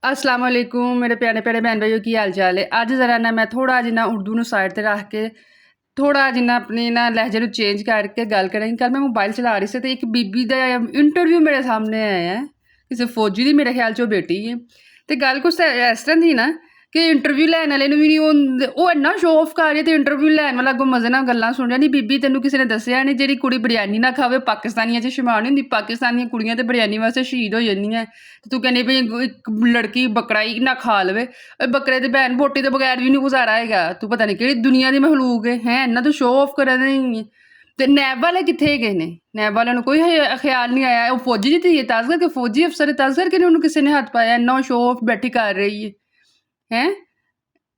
अस्सलाम वालेकुम मेरे प्यारे प्यारे बहन भाइयों की हाल चाल है। ਅੱਜ ਜ਼ਰਾ ਨਾ ਮੈਂ ਥੋੜਾ ਜਿਹਾ ਉਰਦੂ ਨੂੰ ਸਾਈਡ ਤੇ ਰੱਖ ਕੇ ਥੋੜਾ ਜਿਹਾ ਆਪਣੀ ਨਾ ਲਹਿਜੇ ਨੂੰ ਚੇਂਜ ਕਰਕੇ ਗੱਲ ਕਰਾਂਗੀ। ਕੱਲ ਮੈਂ ਮੋਬਾਈਲ ਚਲਾ ਰਹੀ ਸੀ ਤੇ ਇੱਕ ਬੀਬੀ ਦਾ ਇੰਟਰਵਿਊ ਮੇਰੇ ਸਾਹਮਣੇ ਆਇਆ ਹੈ, ਕਿਸੇ ਫੌਜੀ ਦੀ ਮੇਰੇ ਖਿਆਲ 'ਚ ਉਹ ਬੇਟੀ ਹੈ। ਤੇ ਗੱਲ ਕੁਛ ਇਸ ਤਰ੍ਹਾਂ ਦੀ ਨਾ ਕਿ ਇੰਟਰਵਿਊ ਲੈਣ ਵਾਲੇ ਨੂੰ ਵੀ ਨਹੀਂ ਉਹ ਇੰਨਾ ਸ਼ੋਅ ਆਫ ਕਰ ਰਹੀ ਤੇ ਇੰਟਰਵਿਊ ਲੈਣ ਵਾਲਾ ਅੱਗੋਂ ਮਜ਼ੇ ਨਾਲ ਗੱਲਾਂ ਸੁਣ ਰਿਹਾ। ਨਹੀਂ ਬੀਬੀ ਤੈਨੂੰ ਕਿਸੇ ਨੇ ਦੱਸਿਆ ਨਹੀਂ ਜਿਹੜੀ ਕੁੜੀ ਬਿਰਿਆਨੀ ਨਾ ਖਾਵੇ ਪਾਕਿਸਤਾਨੀਆਂ 'ਚ ਸ਼ੁਮਾਰ ਨਹੀਂ ਹੁੰਦੀ, ਪਾਕਿਸਤਾਨੀਆਂ ਕੁੜੀਆਂ ਤੇ ਬਿਰਿਆਨੀ ਵਾਸਤੇ ਸ਼ਹੀਦ ਹੋ ਜਾਂਦੀਆਂ ਤੇ ਤੂੰ ਕਹਿੰਦੀ ਵੀ ਇੱਕ ਲੜਕੀ ਬੱਕਰਾ ਹੀ ਨਾ ਖਾ ਲਵੇ। ਬੱਕਰੇ ਦੇ ਭੈਣ ਬੋਟੀ ਤੋਂ ਬਗੈਰ ਵੀ ਨਹੀਂ ਗੁਜ਼ਾਰਾ ਹੈਗਾ। ਤੂੰ ਪਤਾ ਨਹੀਂ ਕਿਹੜੀ ਦੁਨੀਆ ਦੀ ਮਖਲੂਕ ਹੈ ਇਹਨਾਂ ਤੋਂ ਸ਼ੋਅ ਆਫ ਕਰਨ ਨਹੀਂ। ਤੇ ਨੈਬ ਵਾਲੇ ਕਿੱਥੇ ਗਏ ਨੇ? ਨੈਬ ਵਾਲਿਆਂ ਨੂੰ ਕੋਈ ਖਿਆਲ ਨਹੀਂ ਆਇਆ। ਉਹ ਫੌਜੀ ਦੀ ਧੀ ਤਾਜ਼ ਕਰਕੇ ਫੌਜੀ ਅਫਸਰ ਤਾਜ਼ ਕਰਕੇ ਉਹਨੂੰ ਕਿਸੇ ਨੇ ਹੱਥ ਪਾਇਆ। ਇੰਨਾ ਸ਼ੋਅ ਆਫ ਬੈਠੀ ਕਰ ਰਹੀ ਹੈ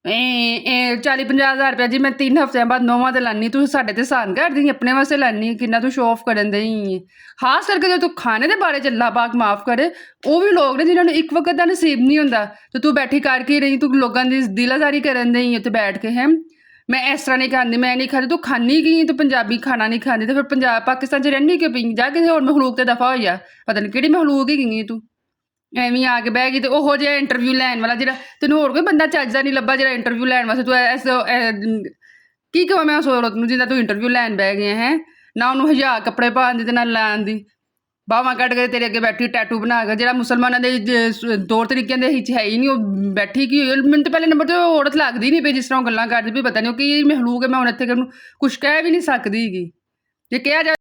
40-50 ਹਜ਼ਾਰ ਰੁਪਇਆ ਜੀ ਮੈਂ 3 ਹਫ਼ਤਿਆਂ ਬਾਅਦ ਨੌਵਾਂ ਤੇ ਲਾਨੀ, ਤੂੰ ਸਾਡੇ ਤੇ ਸਾਨ ਕਰਦੀ ਆਪਣੇ ਵਾਸਤੇ ਲਾਨੀ, ਕਿੰਨਾ ਤੂੰ ਸ਼ੋਅ ਆਫ ਕਰਨ ਦੇ ਹੀ। ਖਾਸ ਕਰਕੇ ਜਦੋਂ ਤੂੰ ਖਾਣੇ ਦੇ ਬਾਰੇ 'ਚ ਅੱਲਾ ਪਾਕ ਮਾਫ਼ ਕਰੇ, ਉਹ ਵੀ ਲੋਕ ਨੇ ਜਿਨ੍ਹਾਂ ਨੂੰ ਇੱਕ ਵਕਤ ਦਾ ਨਸੀਬ ਨਹੀਂ ਹੁੰਦਾ ਤੇ ਤੂੰ ਬੈਠੀ ਕਰਕੇ ਰਹੀ, ਤੂੰ ਲੋਕਾਂ ਦੀ ਦਿਲਾਜ਼ਾਰੀ ਕਰਨ ਦੇ ਹੀ ਉੱਥੇ ਬੈਠ ਕੇ ਹੈ। ਮੈਂ ਇਸ ਤਰ੍ਹਾਂ ਨਹੀਂ ਖਾਂਦੀ, ਮੈਂ ਨਹੀਂ ਖਾਂਦੀ, ਤੂੰ ਖਾਂਦੀ ਗਈ ਤੂੰ ਪੰਜਾਬੀ ਖਾਣਾ ਨਹੀਂ ਖਾਂਦੀ ਤੇ ਫਿਰ ਪੰਜਾਬ ਪਾਕਿਸਤਾਨ 'ਚ ਰਹਿੰਦੀ ਕਿਉਂ ਪਈ? ਜਾ ਕਿਸੇ ਹੋਰ ਮਖਲੂਕ ਤੇ ਦਫਾ ਹੋਈਆ, ਪਤਾ ਨਹੀਂ ਕਿਹੜੀ ਮਖਲੂਕ ਹੀ ਗਈ ਤੂੰ ਐਵੇਂ ਆ ਕੇ ਬਹਿ ਗਈ। ਤੇ ਉਹੋ ਜਿਹਾ ਇੰਟਰਵਿਊ ਲੈਣ ਵਾਲਾ ਜਿਹੜਾ ਤੈਨੂੰ ਹੋਰ ਕੋਈ ਬੰਦਾ ਚੱਜ ਦਾ ਨਹੀਂ ਲੱਭਾ ਜਿਹੜਾ ਇੰਟਰਵਿਊ ਲੈਣ ਵਾਸਤੇ ਤੂੰ ਕੀ ਕਹਾਂ ਮੈਂ ਉਸ ਔਰਤ ਨੂੰ ਜਿੱਦਾਂ ਤੂੰ ਇੰਟਰਵਿਊ ਲੈਣ ਬਹਿ ਗਿਆ ਹੈ। ਨਾ ਉਹਨੂੰ ਹਜ਼ਾਰ ਕੱਪੜੇ ਪਾਉਣ ਦੀ ਤੇ ਨਾ ਲੈਣ ਦੀ, ਬਾਹਾਂ ਕੱਢ ਕੇ ਤੇਰੇ ਅੱਗੇ ਬੈਠੀ ਟੈਟੂ ਬਣਾ ਕੇ ਜਿਹੜਾ ਮੁਸਲਮਾਨਾਂ ਦੇ ਤੌਰ ਤਰੀਕਿਆਂ ਦੇ ਵਿੱਚ ਹੈ ਹੀ ਨਹੀਂ। ਉਹ ਬੈਠੀ ਕੀ ਹੋਈ? ਮੈਨੂੰ ਤਾਂ ਪਹਿਲੇ ਨੰਬਰ 'ਤੇ ਉਹ ਔਰਤ ਲੱਗਦੀ ਨਹੀਂ ਪਈ ਜਿਸ ਤਰ੍ਹਾਂ ਉਹ ਗੱਲਾਂ ਕਰਦੀ ਵੀ ਪਤਾ ਨਹੀਂ ਉਹ ਕੀ ਮਖਲੂਕ ਹੈ। ਮੈਂ ਹੁਣ ਇੱਥੇ ਉਹਨੂੰ ਕੁਛ ਕਹਿ ਵੀ ਨਹੀਂ ਸਕਦੀ ਹੈਗੀ। ਜੇ ਕਿਹਾ ਜਾ